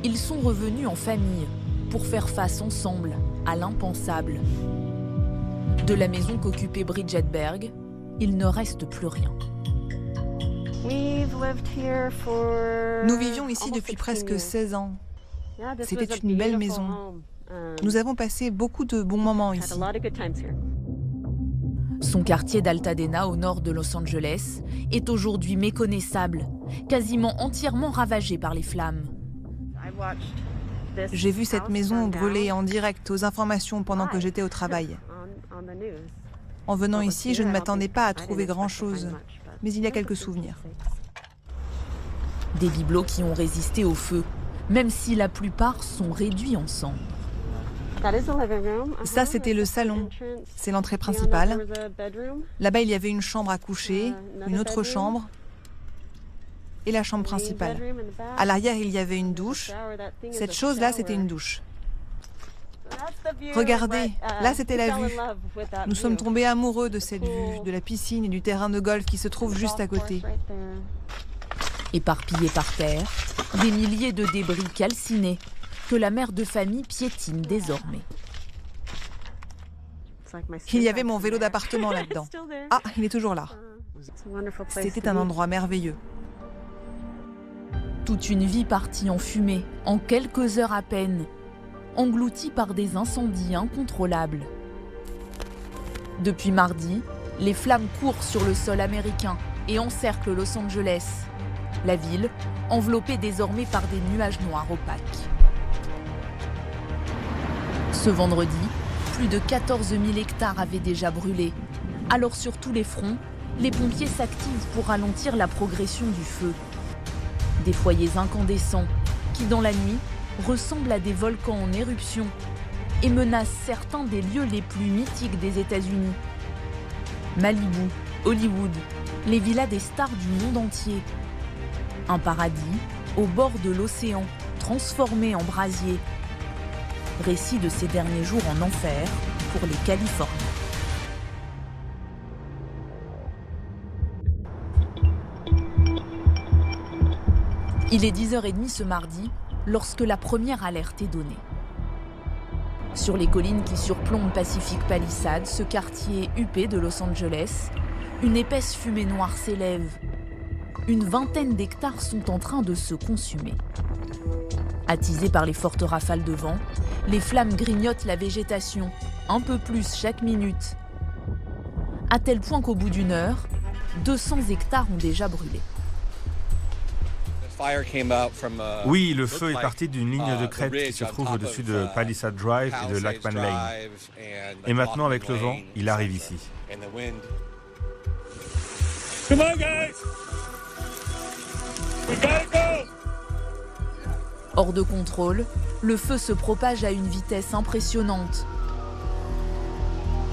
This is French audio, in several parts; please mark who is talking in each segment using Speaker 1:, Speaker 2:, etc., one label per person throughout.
Speaker 1: Ils sont revenus en famille pour faire face ensemble à l'impensable. De la maison qu'occupait Bridget Berg, il ne reste plus rien.
Speaker 2: Nous vivions ici depuis presque 16 ans. C'était une belle maison. Nous avons passé beaucoup de bons moments ici.
Speaker 1: Son quartier d'Altadena, au nord de Los Angeles, est aujourd'hui méconnaissable, quasiment entièrement ravagé par les flammes.
Speaker 2: J'ai vu cette maison brûler en direct aux informations pendant que j'étais au travail. En venant ici, je ne m'attendais pas à trouver grand-chose, mais il y a quelques souvenirs.
Speaker 1: Des bibelots qui ont résisté au feu, même si la plupart sont réduits en cendres.
Speaker 2: Ça, c'était le salon. C'est l'entrée principale. Là-bas, il y avait une chambre à coucher, une autre chambre et la chambre principale. À l'arrière, il y avait une douche. Cette chose-là, c'était une douche. Regardez, là, c'était la vue. Nous sommes tombés amoureux de cette vue, de la piscine et du terrain de golf qui se trouve juste à côté.
Speaker 1: Éparpillés par terre, des milliers de débris calcinés que la mère de famille piétine désormais.
Speaker 2: Il y avait mon vélo d'appartement là-dedans. Ah, il est toujours là. C'était un endroit merveilleux.
Speaker 1: Toute une vie partie en fumée, en quelques heures à peine, engloutie par des incendies incontrôlables. Depuis mardi, les flammes courent sur le sol américain et encerclent Los Angeles. La ville, enveloppée désormais par des nuages noirs opaques. Ce vendredi, plus de 14 000 hectares avaient déjà brûlé. Alors sur tous les fronts, les pompiers s'activent pour ralentir la progression du feu. Des foyers incandescents qui, dans la nuit, ressemblent à des volcans en éruption et menacent certains des lieux les plus mythiques des États-Unis. Malibu, Hollywood, les villas des stars du monde entier. Un paradis au bord de l'océan, transformé en brasier. Récit de ces derniers jours en enfer pour les Californiens. Il est 10h30 ce mardi lorsque la première alerte est donnée. Sur les collines qui surplombent Pacific Palisades, ce quartier huppé de Los Angeles, une épaisse fumée noire s'élève. Une vingtaine d'hectares sont en train de se consumer. Attisées par les fortes rafales de vent, les flammes grignotent la végétation, un peu plus chaque minute. À tel point qu'au bout d'une heure, 200 hectares ont déjà brûlé.
Speaker 3: Oui, le feu est parti d'une ligne de crête qui se trouve au-dessus de Palisade Drive et de Lackman Lane. Et maintenant, avec le vent, il arrive ici.
Speaker 4: Come on, guys! We gotta go!
Speaker 1: Hors de contrôle, le feu se propage à une vitesse impressionnante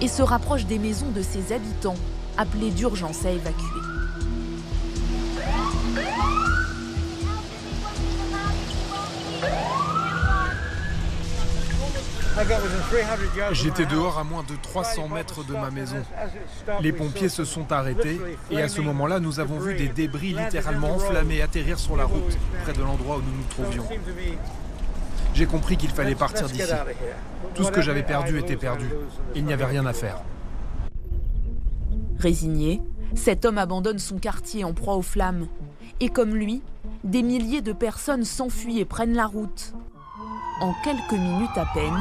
Speaker 1: et se rapproche des maisons de ses habitants, appelés d'urgence à évacuer.
Speaker 5: J'étais dehors à moins de 300 mètres de ma maison. Les pompiers se sont arrêtés et à ce moment-là, nous avons vu des débris littéralement enflammés atterrir sur la route, près de l'endroit où nous nous trouvions. J'ai compris qu'il fallait partir d'ici. Tout ce que j'avais perdu était perdu. Il n'y avait rien à faire.
Speaker 1: Résigné, cet homme abandonne son quartier en proie aux flammes. Et comme lui, des milliers de personnes s'enfuient et prennent la route. En quelques minutes à peine,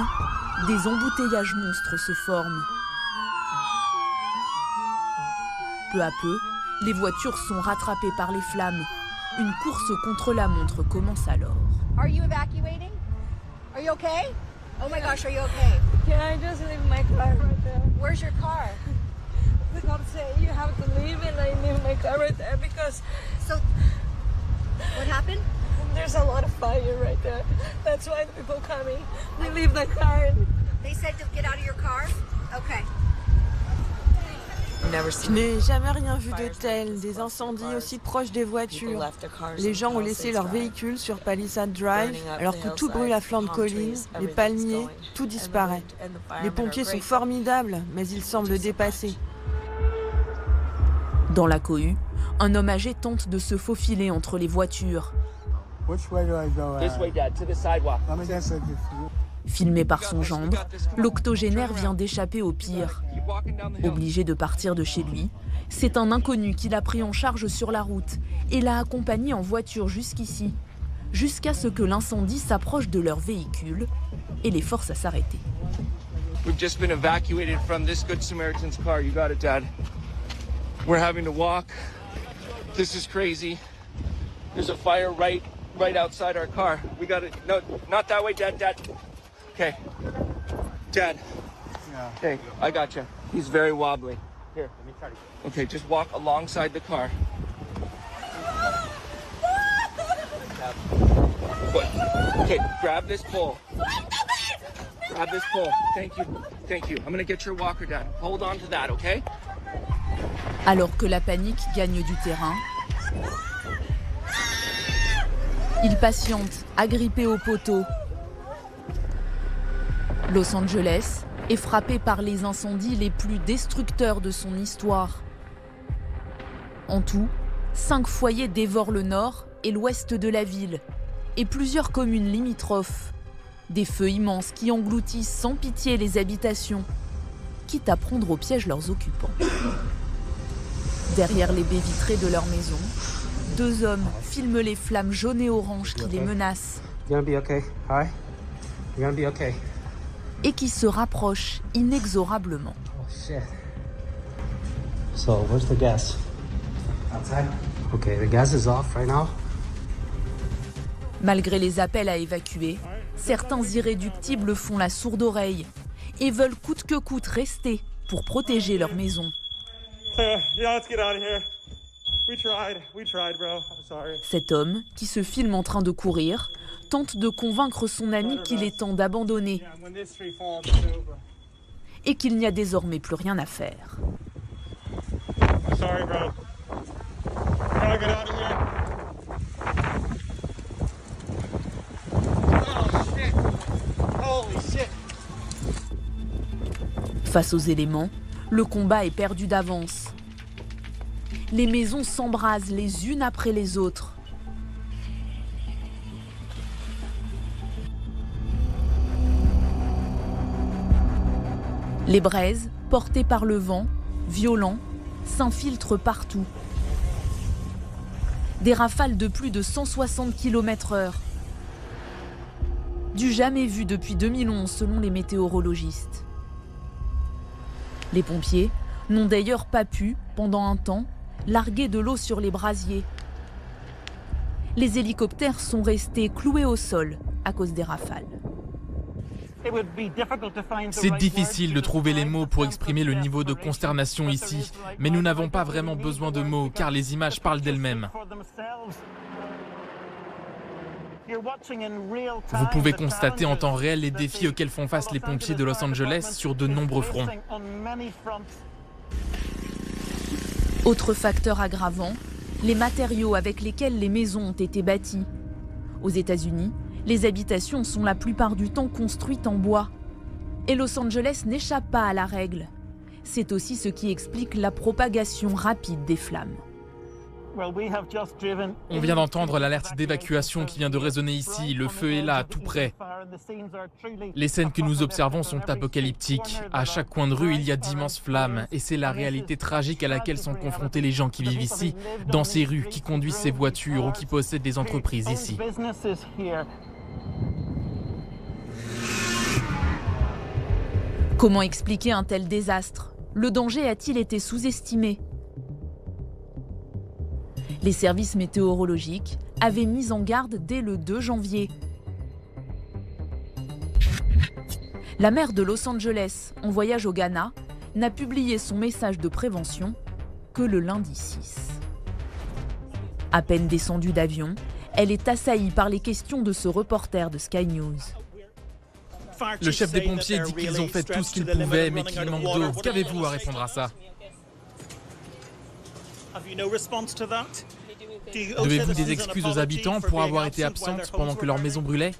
Speaker 1: des embouteillages monstres se forment. Peu à peu, les voitures sont rattrapées par les flammes. Une course contre la montre commence alors.
Speaker 6: Are you evacuating? Are you okay? Oh my gosh, are you okay?
Speaker 7: Can I just leave my car right there?
Speaker 6: Where's your car?
Speaker 7: The cop said you have to leave and I leave my car right there because...
Speaker 6: So, what happened?
Speaker 7: There's a lot of fire right there. That's why the people coming. We leave the car. And...
Speaker 6: They said to get out of your car? Okay.
Speaker 8: Je n'ai jamais rien vu de tel, des incendies aussi proches des voitures. Les gens ont laissé leurs véhicules sur Palisade Drive, alors que tout brûle à flanc de colline, les palmiers, tout disparaît. Les pompiers sont formidables, mais ils semblent dépassés.
Speaker 1: Dans la cohue, un homme âgé tente de se faufiler entre les voitures. Filmé par son gendre, l'octogénaire vient d'échapper au pire. Obligé de partir de chez lui, c'est un inconnu qui l'a pris en charge sur la route et l'a accompagné en voiture jusqu'ici, jusqu'à ce que l'incendie s'approche de leur véhicule et les force à s'arrêter.
Speaker 9: We've just been evacuated from this Good Samaritan's car. You got it, Dad. We're having to walk. This is crazy. There's a fire right outside our car. We got it. No, not that way, Dad. Okay. Dad. Okay, I got you. He's very wobbly. Here, let me try to. Okay, just walk alongside the car. Okay, grab this pole. Grab this pole. Thank you. Thank you. I'm gonna get your walker, Dad. Hold on to that, okay?
Speaker 1: Alors que la panique gagne du terrain, il patiente, agrippé au poteau. Los Angeles est frappé par les incendies les plus destructeurs de son histoire. En tout, 5 foyers dévorent le nord et l'ouest de la ville, et plusieurs communes limitrophes. Des feux immenses qui engloutissent sans pitié les habitations, quitte à prendre au piège leurs occupants. Derrière les baies vitrées de leur maison, 2 hommes filment les flammes jaunes et oranges qui les menacent. Et qui se rapprochent inexorablement.
Speaker 10: Oh shit. So, where's the gas? Outside. Okay, the gas is off right now.
Speaker 1: Malgré les appels à évacuer, certains irréductibles font la sourde oreille et veulent coûte que coûte rester pour protéger leur maison. Cet homme, qui se filme en train de courir, tente de convaincre son ami qu'il est temps d'abandonner et qu'il n'y a désormais plus rien à faire. Face aux éléments, le combat est perdu d'avance. Les maisons s'embrasent les unes après les autres. Les braises, portées par le vent, violent, s'infiltrent partout. Des rafales de plus de 160 km/h. Du jamais vu depuis 2011 selon les météorologistes. Les pompiers n'ont d'ailleurs pas pu, pendant un temps, larguer de l'eau sur les brasiers. Les hélicoptères sont restés cloués au sol à cause des rafales.
Speaker 11: C'est difficile de trouver les mots pour exprimer le niveau de consternation ici, mais nous n'avons pas vraiment besoin de mots car les images parlent d'elles-mêmes. Vous pouvez constater en temps réel les défis auxquels font face les pompiers de Los Angeles sur de nombreux fronts.
Speaker 1: Autre facteur aggravant, les matériaux avec lesquels les maisons ont été bâties. Aux États-Unis, les habitations sont la plupart du temps construites en bois. Et Los Angeles n'échappe pas à la règle. C'est aussi ce qui explique la propagation rapide des flammes.
Speaker 11: On vient d'entendre l'alerte d'évacuation qui vient de résonner ici. Le feu est là, tout près. Les scènes que nous observons sont apocalyptiques. À chaque coin de rue, il y a d'immenses flammes. Et c'est la réalité tragique à laquelle sont confrontés les gens qui vivent ici, dans ces rues, qui conduisent ces voitures ou qui possèdent des entreprises ici.
Speaker 1: Comment expliquer un tel désastre? Le danger a-t-il été sous-estimé? Les services météorologiques avaient mis en garde dès le 2 janvier. La maire de Los Angeles, en voyage au Ghana, n'a publié son message de prévention que le lundi 6. À peine descendue d'avion, elle est assaillie par les questions de ce reporter de Sky News.
Speaker 11: Le chef des pompiers dit qu'ils ont fait tout ce qu'ils pouvaient, mais qu'il manque d'eau. Qu'avez-vous à répondre à ça? Devez-vous des excuses aux habitants pour avoir été absentes pendant que leur maison brûlait?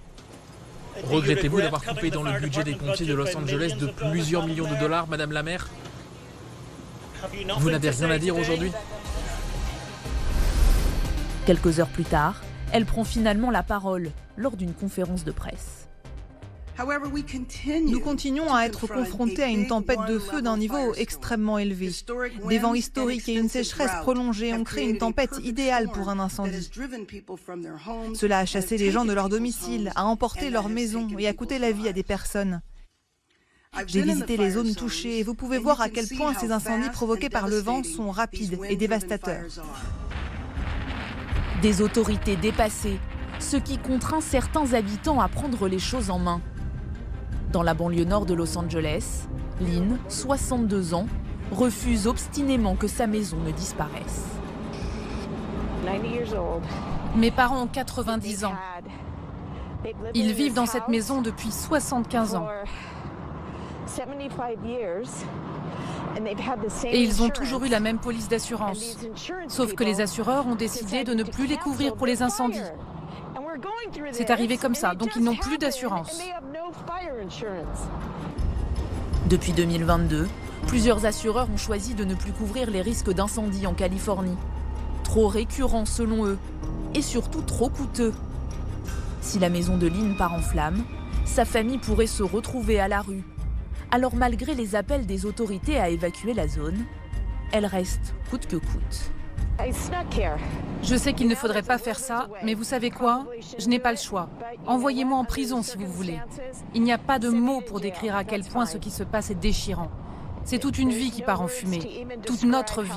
Speaker 11: Regrettez-vous d'avoir coupé dans le budget des pompiers de Los Angeles de plusieurs millions de dollars, Madame la maire? Vous n'avez rien à dire aujourd'hui?
Speaker 1: Quelques heures plus tard, Elle prend finalement la parole lors d'une conférence de presse.
Speaker 2: Nous continuons à être confrontés à une tempête de feu d'un niveau extrêmement élevé. Des vents historiques et une sécheresse prolongée ont créé une tempête idéale pour un incendie. Cela a chassé les gens de leur domicile, a emporté leurs maisons et a coûté la vie à des personnes. J'ai visité les zones touchées et vous pouvez voir à quel point ces incendies provoqués par le vent sont rapides et dévastateurs.
Speaker 1: Des autorités dépassées, ce qui contraint certains habitants à prendre les choses en main. Dans la banlieue nord de Los Angeles, Lynn, 62 ans, refuse obstinément que sa maison ne disparaisse.
Speaker 12: Mes parents ont 90 ans. Ils vivent dans cette maison depuis 75 ans. Et ils ont toujours eu la même police d'assurance. Sauf que les assureurs ont décidé de ne plus les couvrir pour les incendies. C'est arrivé comme ça, donc ils n'ont plus d'assurance.
Speaker 1: Depuis 2022, plusieurs assureurs ont choisi de ne plus couvrir les risques d'incendie en Californie. Trop récurrents selon eux, et surtout trop coûteux. Si la maison de Lynn part en flammes, sa famille pourrait se retrouver à la rue. Alors malgré les appels des autorités à évacuer la zone, elle reste coûte que coûte.
Speaker 12: Je sais qu'il ne faudrait pas faire ça, mais vous savez quoi? Je n'ai pas le choix. Envoyez-moi en prison si vous voulez. Il n'y a pas de mots pour décrire à quel point ce qui se passe est déchirant. C'est toute une vie qui part en fumée, toute notre vie.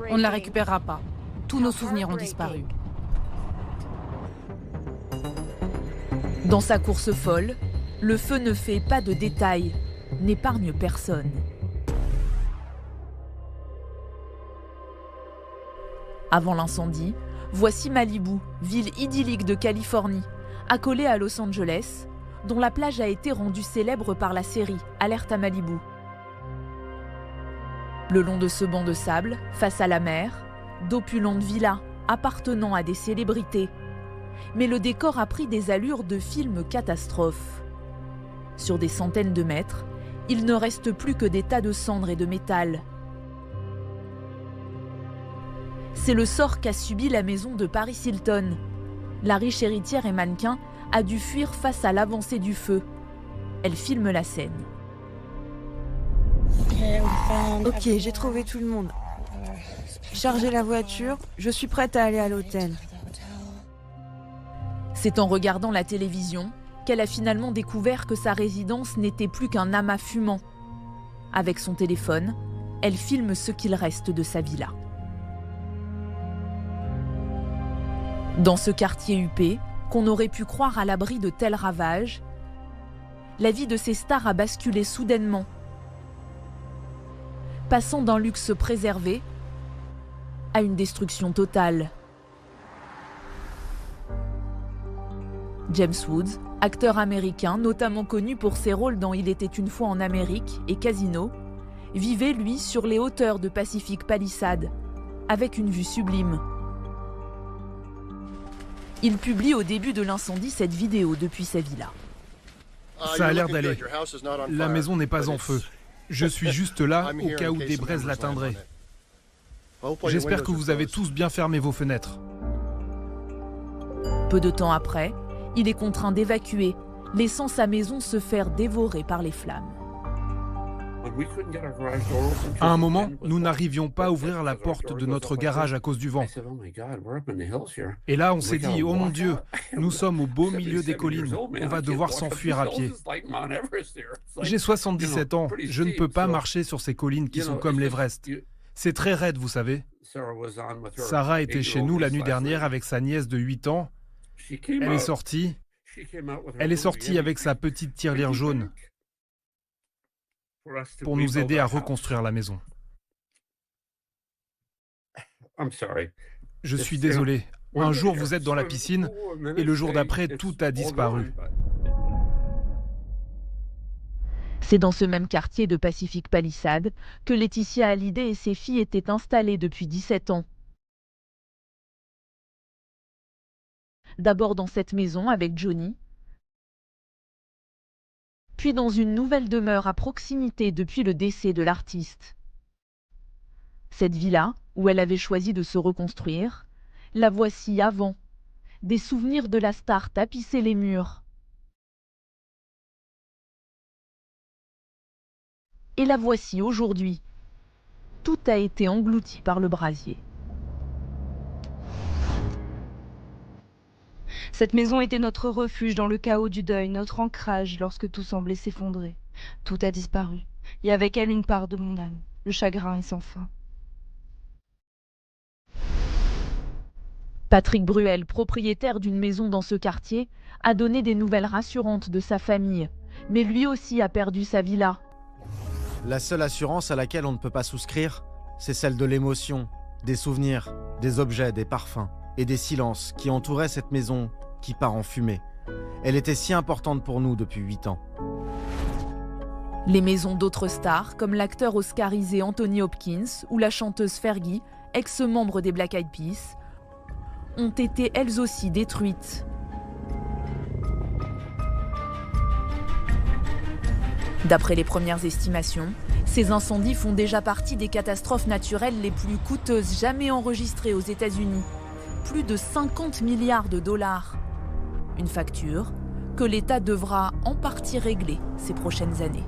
Speaker 12: On ne la récupérera pas. Tous nos souvenirs ont disparu.
Speaker 1: Dans sa course folle, le feu ne fait pas de détails, n'épargne personne. Avant l'incendie, voici Malibu, ville idyllique de Californie, accolée à Los Angeles, dont la plage a été rendue célèbre par la série Alerte à Malibu. Le long de ce banc de sable, face à la mer, d'opulentes villas appartenant à des célébrités. Mais le décor a pris des allures de film catastrophe. Sur des centaines de mètres, il ne reste plus que des tas de cendres et de métal. C'est le sort qu'a subi la maison de Paris Hilton. La riche héritière et mannequin a dû fuir face à l'avancée du feu. Elle filme la scène.
Speaker 8: Ok, j'ai trouvé tout le monde. Chargez la voiture, je suis prête à aller à l'hôtel.
Speaker 1: C'est en regardant la télévision qu'elle a finalement découvert que sa résidence n'était plus qu'un amas fumant. Avec son téléphone, elle filme ce qu'il reste de sa villa. Dans ce quartier huppé, qu'on aurait pu croire à l'abri de tels ravages, la vie de ces stars a basculé soudainement, passant d'un luxe préservé à une destruction totale. James Woods, acteur américain notamment connu pour ses rôles dans Il était une fois en Amérique et Casino, vivait lui sur les hauteurs de Pacific Palisades, avec une vue sublime. Il publie au début de l'incendie cette vidéo depuis sa villa.
Speaker 5: Ça a l'air d'aller. La maison n'est pas en feu. Je suis juste là au cas où des braises l'atteindraient. J'espère que vous avez tous bien fermé vos fenêtres.
Speaker 1: Peu de temps après, il est contraint d'évacuer, laissant sa maison se faire dévorer par les flammes.
Speaker 5: À un moment, nous n'arrivions pas à ouvrir la porte de notre garage à cause du vent. Et là, on s'est dit, oh mon Dieu, nous sommes au beau milieu des collines, on va devoir s'enfuir à pied. J'ai 77 ans, je ne peux pas marcher sur ces collines qui sont comme l'Everest. C'est très raide, vous savez. Sarah était chez nous la nuit dernière avec sa nièce de 8 ans. Elle est sortie avec sa petite tirelire jaune pour nous aider à reconstruire la maison. Je suis désolé. Un jour, vous êtes dans la piscine et le jour d'après, tout a disparu.
Speaker 1: C'est dans ce même quartier de Pacific Palisades que Laetitia Hallyday et ses filles étaient installées depuis 17 ans. D'abord dans cette maison avec Johnny, puis dans une nouvelle demeure à proximité depuis le décès de l'artiste. Cette villa, où elle avait choisi de se reconstruire, la voici avant, Des souvenirs de la star tapissaient les murs. Et la voici aujourd'hui. Tout a été englouti par le brasier.
Speaker 13: Cette maison était notre refuge dans le chaos du deuil, notre ancrage lorsque tout semblait s'effondrer. Tout a disparu, et avec elle une part de mon âme. Le chagrin est sans fin.
Speaker 1: Patrick Bruel, propriétaire d'une maison dans ce quartier, a donné des nouvelles rassurantes de sa famille. Mais lui aussi a perdu sa villa.
Speaker 14: La seule assurance à laquelle on ne peut pas souscrire, c'est celle de l'émotion, des souvenirs, des objets, des parfums et des silences qui entouraient cette maison qui part en fumée. Elle était si importante pour nous depuis 8 ans.
Speaker 1: Les maisons d'autres stars, comme l'acteur oscarisé Anthony Hopkins ou la chanteuse Fergie, ex-membre des Black Eyed Peas, ont été elles aussi détruites. D'après les premières estimations, ces incendies font déjà partie des catastrophes naturelles les plus coûteuses jamais enregistrées aux États-Unis. Plus de 50 milliards de dollars. Une facture que l'État devra en partie régler ces prochaines années.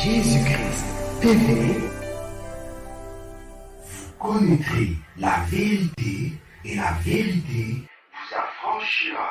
Speaker 15: Jésus-Christ TV connaîtrez la vérité, et la vérité vous affranchira.